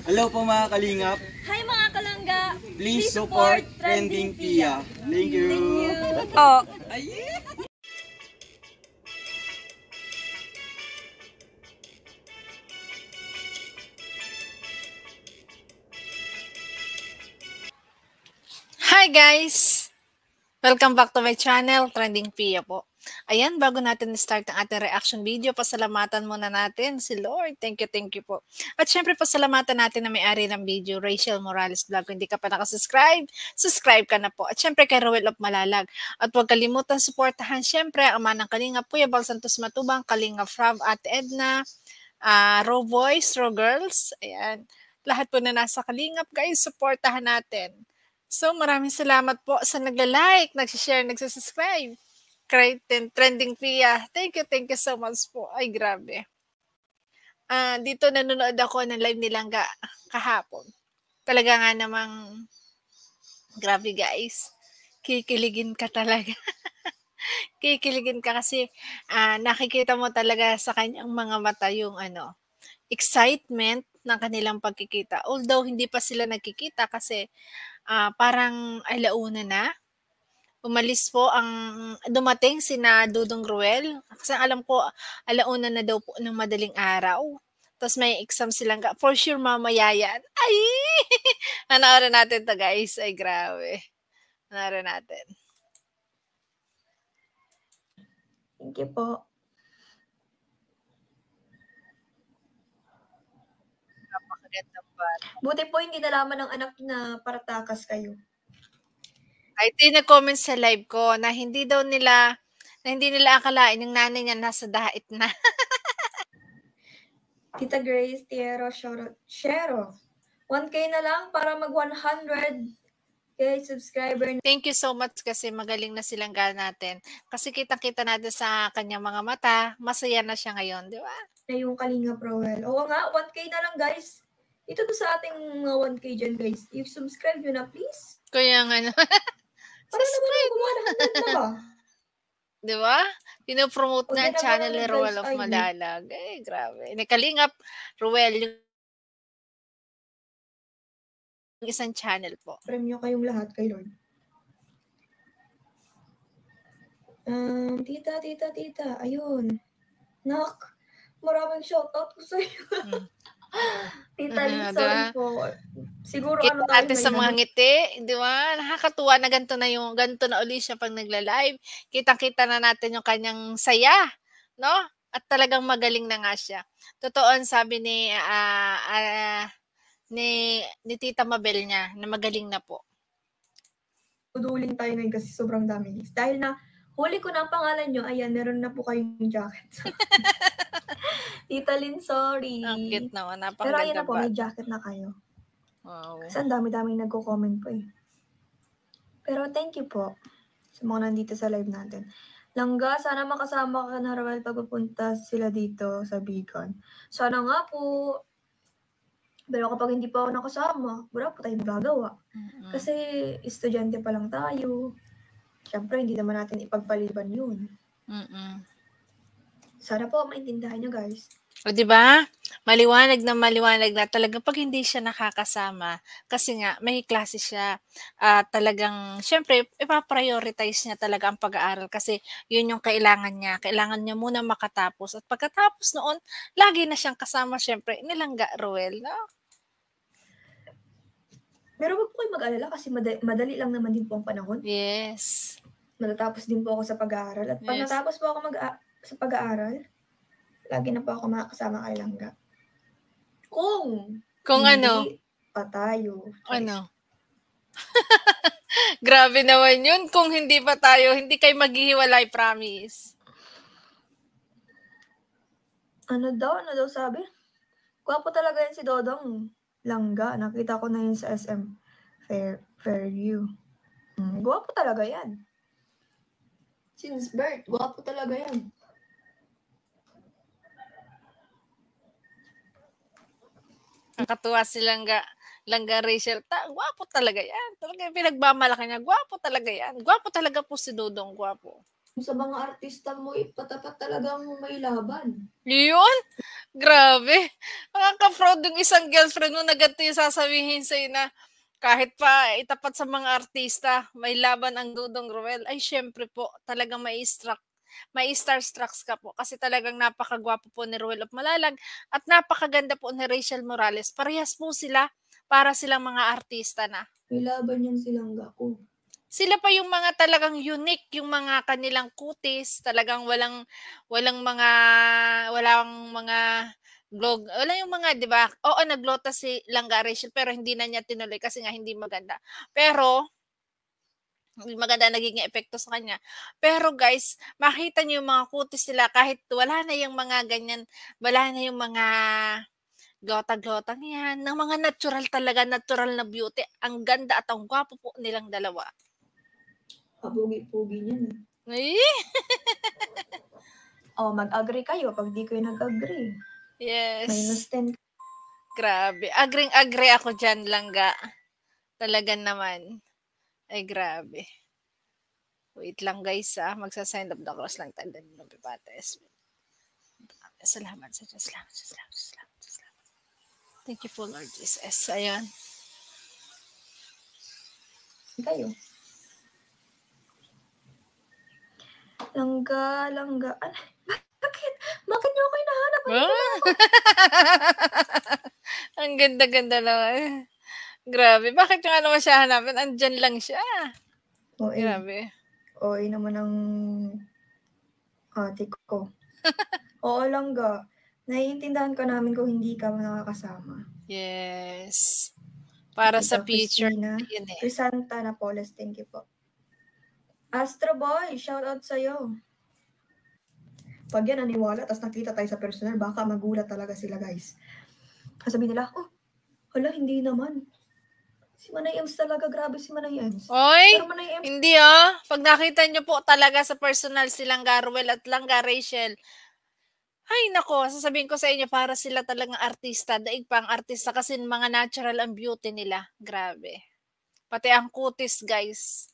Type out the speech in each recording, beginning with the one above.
Hello po mga kalingap. Hi mga kalangga. Please support Trending Pia. Thank you. Oh. Hi guys! Welcome back to my channel, Trending Pia po. Ayan, bago natin start ang ating reaction video, pasalamatan muna natin si Lord. Thank you po. At syempre, pasalamatan natin na may-ari ng video, Rachel Morales Vlog. Kung hindi ka pa nakasubscribe, subscribe ka na po. At syempre, kay Rowel of Malalag. At huwag kalimutan suportahan, syempre, ang manang Kalingap, Kuya Bal Santos Matubang, Kalingap Frab, Ate Edna, Raw Boys, Raw Girls. Ayan, lahat po na nasa Kalingap, guys, suportahan natin. So, maraming salamat po sa nagla-like, nag-share, nagsusubscribe. Trending Pia. Thank you so much po. Ay, grabe. Dito nanonood ako ng live nilang kahapon. Talaga nga namang, grabe guys. Kikiligin ka talaga. Kikiligin ka kasi nakikita mo talaga sa kanyang mga mata yung excitement ng kanilang pagkikita. Although hindi pa sila nagkikita kasi parang alauna na. Umalis po dumating sina Dudong Ruel. Kasi alam ko, alauna na daw po ng madaling araw. Tapos may exam silang, for sure mamaya yan. Ay! Panoorin natin to guys. Ay, grabe. Panoorin natin. Thank you po. Napakagandang bata. Buti po hindi nalaman ng anak na paratakas kayo. Ay, ito yung nag-comment sa live ko na hindi nila akalain yung nanay niya nasa dait na. Tita Grace, Tiero, Shero. 1K na lang para mag 100K subscriber. Thank you so much kasi magaling na silang natin. Kasi kitang-kita natin sa kanyang mga mata, masaya na siya ngayon, di ba? Na yung Kalingap Rowel. Oo nga, 1K na lang guys. Ito to sa ating 1K dyan guys. I-subscribe nyo na please. Kaya nga Para naman gumawa na ba? Di ba? Pinopromote na ang channel ni Rowel of guys, Malalag. Eh, grabe. Kalingap, Rowel, yung isang channel po. Premyo kayong lahat kay Lord. Tita. Ayun. Nak, maraming shoutout ko sa iyo. Tita Lynn, sorry po. Siguro kita tayo natin sa mga ngiti, di ba? Nakakatuwa na ganito na uli siya pag nagla-live. Kitang-kita na natin yung kanyang saya, no? At talagang magaling na nga siya. Totoo ang sabi ni Tita Mabel niya na magaling na po. Uduling tayo ngayon kasi sobrang dami. Dahil na huli ko na ang pangalan nyo, ayan, meron na po kayong jacket. Tita Lynn, sorry. Ang cute naman, pero ayan na po, may jacket na kayo. Wow. Kasi ang dami-daming nagko-comment po eh. Pero thank you po sa mga nandito sa live natin. Langga, sana makasama ka na Rowel pag pupunta sila dito sa Bicon. Sana nga po. Pero kapag hindi pa ako nakasama, wala po tayong magagawa. Kasi estudyante pa lang tayo. Siyempre, hindi naman natin ipagpaliban yun. Sana po maintindihan nyo guys. O diba? Maliwanag na talaga pag hindi siya nakakasama. Kasi nga, may klase siya. Talagang, syempre, ipaprioritize niya talaga ang pag-aaral kasi yun yung kailangan niya. Kailangan niya muna makatapos. At pagkatapos noon, lagi na siyang kasama, syempre, nilangga, Rowel, no? Pero wag po kayo mag-alala kasi madali lang naman din po ang panahon. Yes. Matatapos din po ako sa pag-aaral. At pag natapos po ako sa pag-aaral, lagi na po ako makakasama kay Langga. Kung hindi pa tayo. Ano? Grabe naman yun. Kung hindi pa tayo, hindi kayo maghihiwalay, promise. Ano daw sabi? Gwapo talaga yan si Dodong Langga. Nakita ko na yun sa SM Fairview. Gwapo talaga yan. Since birth, gwapo talaga yan. Nakatuwa si Langga Rachel. Gwapo talaga yan. Talaga pinagmamalaki niya. Gwapo talaga yan. Gwapo talaga po si Dodong. Gwapo. Sa mga artista mo, ipatapat talagang may laban. Yun? Grabe. Nakaka-proud yung isang girlfriend mo na ganito yung sasabihin sa'yo na kahit pa itapat sa mga artista, may laban ang Dudong Ruel. Ay, syempre po, talagang may starstruck ka po kasi talagang napakagwapo po ni Ruel of Malalag at napakaganda po ni Rachel Morales. Parehas po sila para silang mga artista na. May laban yan silang gako. Sila pa yung mga talagang unique, yung mga kanilang kutis, talagang walang mga wala yung mga, 'di ba? Oo, naglota si Langga Rachel pero hindi na niya tinuloy kasi nga hindi maganda. Pero hindi maganda naging epekto sa kanya. Pero guys, makita niyo yung mga kutis nila kahit wala na yung mga ganyan, wala na yung mga glota-glota niyan, ng mga natural talaga, natural na beauty. Ang ganda at ang gwapo po nilang dalawa. Kapugi-pugi niyan. Ay, Oh, mag-agree kayo pag di kayo nag-agree. yes. -10. Grabe. Agree ako dyan, Langga. Talaga naman. Ay, grabe. Wait lang, guys, Magsa-sign of the cross lang tayo ng pipates. Salamat sa Diyos. Salamat. Thank you po, Lord Jesus. Ayun. Kayo. Langga. Bakit niyo ako hinahanap? Ang ganda-ganda naman. Grabe. Bakit yung ano siya hanapin? Andyan lang siya. Grabe. OA naman ang ate ko. Oo, Langga. Naiintindihan ka namin kung hindi ka nakakasama. Yes. Para sa future. Christina, Yun eh. Crisanta Napoles, thank you po. Astro Boy, shout out sa'yo. Pag yan naniwala, tapos nakita tayo sa personal, baka magulat talaga sila, guys. Sabi nila, hala, hindi naman. Si Manay Ems talaga, grabe si Manay Ems. Oy, Pero Manay Ems, hindi Pag nakita nyo po talaga sa personal silang Garwell at Langga Rachel, ay nako, sasabihin ko sa inyo, para sila talagang artista, daig pang artista kasi mga natural ang beauty nila. Grabe. Pati ang kutis, guys.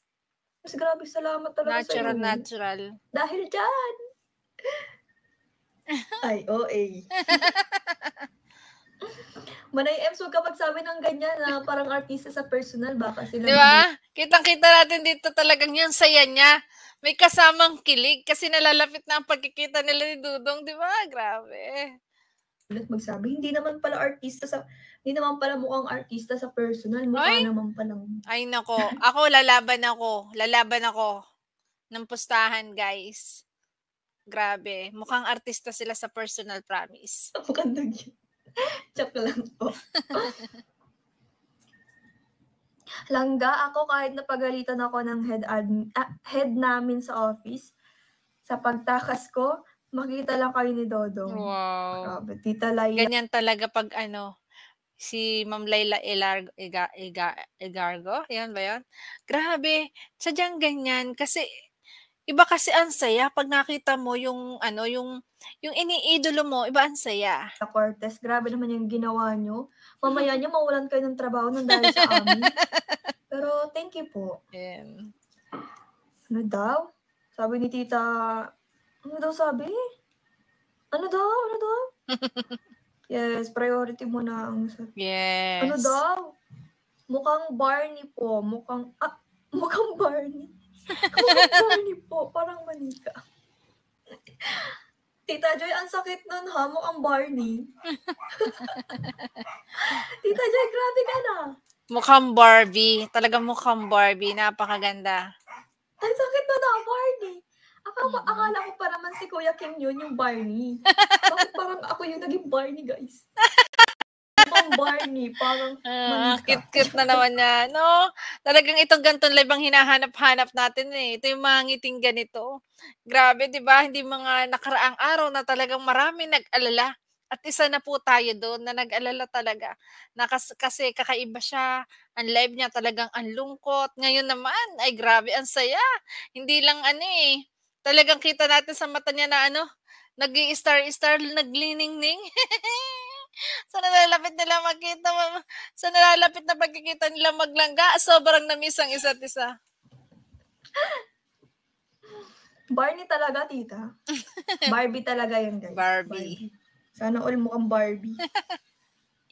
mas grabe, salamat talaga sa'yo. Natural. Dahil dyan. Ay, OA. Manay Ems, huwag ka magsabi ng ganyan na parang artista sa personal. Baka sila... Di ba? Kitang-kita natin dito talagang yung saya niya. May kasamang kilig kasi nalalapit na ang pagkikita nila ni Dudong. Di ba? Grabe. Ulit magsabi, hindi naman pala mukhang artista sa personal. Mukha naman palang... Ay, nako. Ako, lalaban ako ng pustahan, guys. Grabe. Mukhang artista sila sa personal, promise. Mukhang nagyan. Joke lang po. Langga, ako kahit napagalitan ako ng head namin sa office, sa pagtakas ko, makita lang kayo ni Dodong. Wow. Grabe, Tita Laila. Ganyan talaga pag si Ma'am Laila Egargo, yan ba yan? Grabe, sadyang ganyan kasi iba kasi ang saya pag nakita mo yung iniidolo mo, iba ang saya. Sa Cortez, grabe naman yung ginawa nyo. Mamaya nyo mawalan kayo ng trabaho nang dahil sa amin. Pero thank you po. Yeah. Ano daw? Sabi ni Tita, ano daw sabi? Ano daw? Yes, priority mo na ang... Yes. Ano daw? Mukhang Barney po. Mukhang Barney. Mukhang Barney po. Parang manika. Tita Joy, ang sakit nun ha. Mukhang Barney. Tita Joy, grabe ka na. Mukhang Barbie. Talagang mukhang Barbie. Napakaganda. Ang sakit na Barney. Akala ko pa naman si Kuya Kim yun, yung Barney. Bakit parang ako yung naging Barney, guys? Mukhang Barney, parang manika. Cute na naman niya. No, talagang itong ganitong live ang hinahanap-hanap natin eh. Ito yung mga ngiting ganito. Grabe, di ba? Hindi mga nakaraang araw na talagang marami nag-alala. At isa na po tayo doon na nag-alala talaga. Kasi kakaiba siya. Ang live niya talagang ang lungkot. Ngayon naman, ay grabe, ang saya. Hindi lang talagang kita natin sa mata niya na nag-i-star, nagliningning. Sa nalalapit na pagkikita nila maglangga, sobrang na-miss ang isa't isa. Barney talaga, tita. Barbie talaga yun, guys. Barbie. Sana all mukhang Barbie.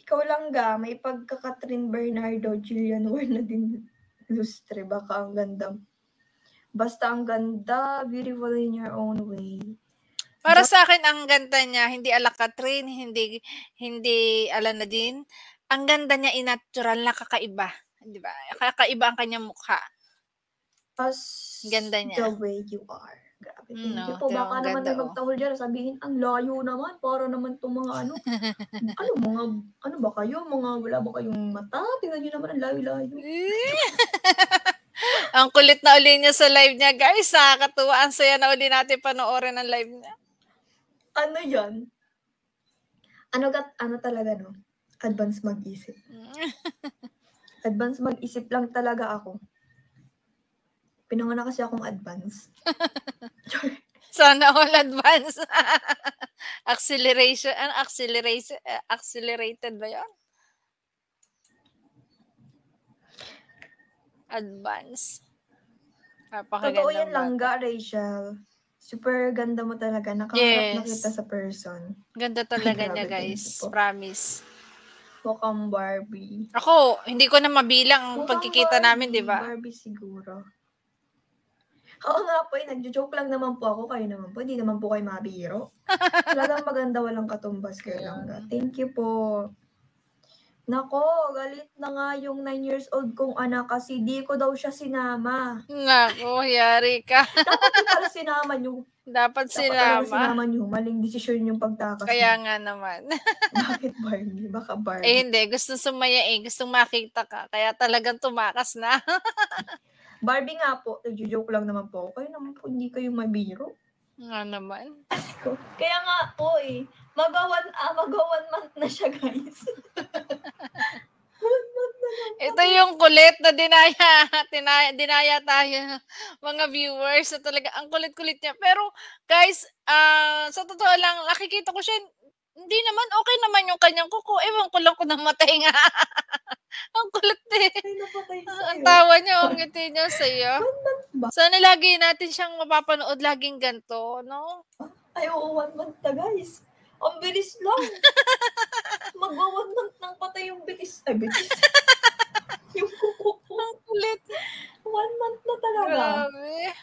Ikaw lang ga, may pagka-Catherine Bernardo, Jillian Ward na din lustre. Baka ang ganda. Basta ang ganda, beautiful in your own way. Para sa akin, ang ganda niya, hindi ala Catherine, hindi ala Nadine. Ang ganda niya, natural na kakaiba. Di ba? Kakaiba ang kanyang mukha. As Ganda niya. the way you are. Grabe, thank you No, po. diba, Baka ang naman ganda, may magtahol dyan, sabihin, ang layo naman, para naman itong mga ano, ano ba kayo, wala ba kayong mata? Tingnan nyo naman, ang layo-layo. Ang kulit na uli niya sa live niya, guys. Nakakatuwa. Ang saya na uli natin panoorin ang live niya. Ano yan? Ano talaga, no? Advance mag-isip. Advance mag-isip lang talaga ako. Pinanganak kasi akong advance. Sana all advance. Accelerated ba yan? Advance. Totoo yan lang ga, Rachel. Super ganda mo talaga. Nakaharap na kita sa person. Ganda talaga Grabe, niya, guys. Promise. Mukhang Barbie. Ako, hindi ko na mabilang ang pagkikita namin, di ba? Barbie siguro. Oo nga po, nagjo-joke lang naman po ako. Kayo naman po, hindi naman po kayo mabiro. Talagang maganda, walang katumbas kayo lang. Thank you po. Nako, galit na nga yung 9 years old kong anak kasi di ko daw siya sinama. Nako, yari ka. Dapat yung pala sinama nyo. Dapat talaga sinama nyo. Maling desisyon yung pagtakas. Kaya nga naman. Bakit Barbie? Baka Barbie. Eh hindi, gustong sumaya Gustong makita ka. Kaya talagang tumakas na. Barbie nga po, nagjo-joke lang naman po. Kayo naman po, hindi kayo mabiro. Nga naman. Kaya nga po mag-1 month na siya, guys. 1 month na lang. Ito yung kulit na dinaya tayo, mga viewers. Na talaga, ang kulit-kulit niya. Pero, guys, sa totoo lang, nakikita ko siya, hindi naman, okay naman yung kanyang kuko. Ewan ko lang kung namatay nga. Ang kulit eh. Ay, napatay sa'yo. Ang tawa niya, ang ngiti niya sa'yo. 1 month ba? Sana lagi natin siyang mapapanood, laging ganito, no? Ay, oo, 1 month na, guys. Ang bilis lang. Magwa 1 month nang patay yung bitis. Ay, bitis. Yung kuko ko. Ang kulit. 1 month na talaga. Grabe.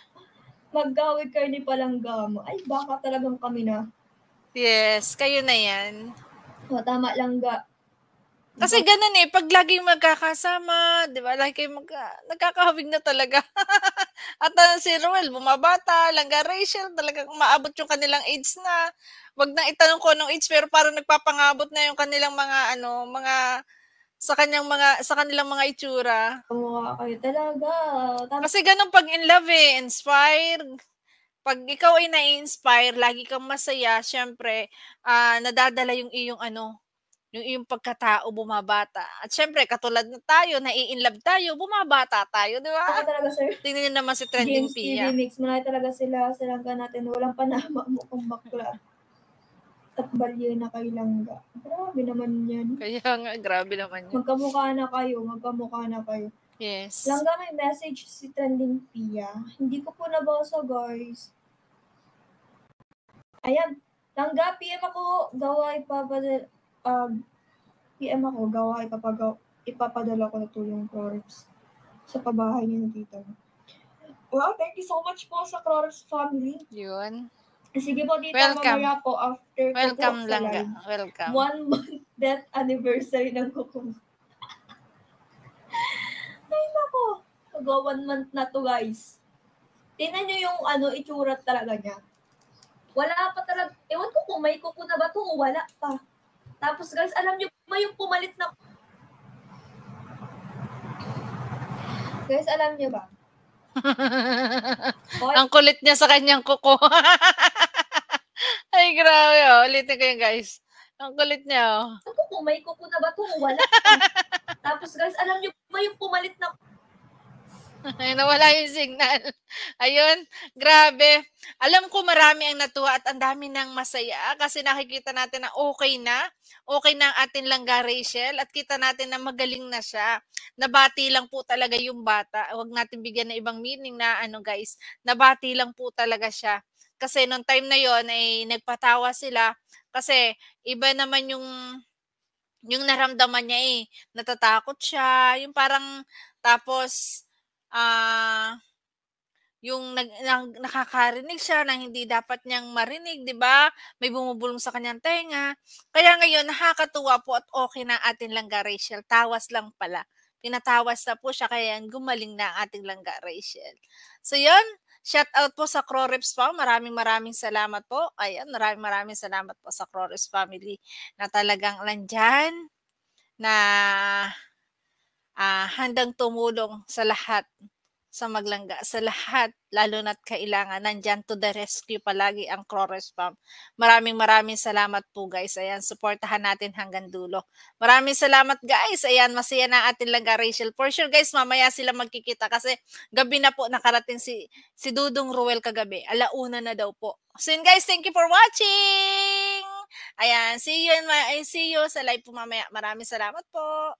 Maggawid kayo ni Palanggam. Ay, baka talagang kami na. Yes, kayo na yan. O, tama lang ga. Kasi ganun eh, pag laging magkakasama, di ba, like nagkakahawig na talaga. At si Ruel, bumabata, Langga Rachel, talagang maabot yung kanilang age na. Wag nang itanong ko anong age, pero parang nagpapangabot na yung kanilang mga sa kanilang mga itsura. Kamukha kayo talaga. Kasi ganun pag in love eh, inspired. Pag ikaw ay na-inspire, lagi kang masaya, syempre, nadadala yung iyong yung iyong pagkatao bumabata. At syempre, katulad na tayo, nai-inlove tayo, bumabata tayo, di ba? Ako talaga, sir. Tingnan niyo naman si Trending James Pia. TV Mix, malaki talaga sila ka natin. Walang panama mo kung bakla. At balye na kay Langga. Grabe naman yan. Kaya nga, grabe naman yun. Magkamukha na kayo. Yes. Langga, may message si Trending Pia. Hindi ko po nabasa, guys. Ayan. Langga, PM ako. Ipapadala ko na tulong Clorox sa pabahay niya na dito. Wow, thank you so much po sa Clorox family. Yun. Sige po, dito Welcome. mamaya po after Welcome ko po sa lang. live. Welcome. 1 month death anniversary ng kuko. Ay, nako. Mag-1 month na to, guys. Tingnan nyo yung itsura talaga niya. Wala pa talaga. Ewan ko kung may kuko na ba to o wala pa. Tapos, guys, alam nyo ba yung pumalit na... Guys, alam nyo ba? Ang kulit niya sa kanyang kuko. Ay, grabe. Oh. Ulitin ko yun, guys. Ang kulit niya. Oh. Ako kung may kuko na ba to o wala pa. Tapos, guys, alam nyo ba yung pumalit na... Ay, nawala yung signal. Ayun, grabe. Alam ko marami ang natuwa at ang dami nang masaya kasi nakikita natin na okay na ang ating Langga Rachel at kita natin na magaling na siya. Nabati lang po talaga yung bata. Huwag natin bigyan ng ibang meaning na guys, nabati lang po talaga siya. Kasi noong time na yon ay nagpatawa sila Kasi iba naman yung naramdaman niya eh. Natatakot siya, yung parang tapos yung nakakarinig siya ng hindi dapat niyang marinig, 'di ba? May bumubulong sa kanyang tenga. Kaya ngayon nakakatuwa po at okay na ating langga Rachel, tawas lang pala. Pinatawas na po siya kaya gumaling na ang ating langga Rachel. So 'yun, shout out po sa Croreps Farm. Maraming salamat po. Ayan, maraming salamat po sa Croreps family na talagang nandiyan na handang tumulong sa lahat sa maglangga, sa lahat, lalo na't kailangan, nandyan to the rescue palagi ang Croreps Farm. Maraming salamat po guys. Ayan, supportahan natin hanggang dulo. Maraming salamat guys. Ayan, masaya na ating langga Rachel. For sure guys, mamaya sila magkikita kasi gabi na po nakarating si Dudong Ruel kagabi. 1:00 na daw po. So yun guys, thank you for watching! Ayan, see you sa live po mamaya. Maraming salamat po.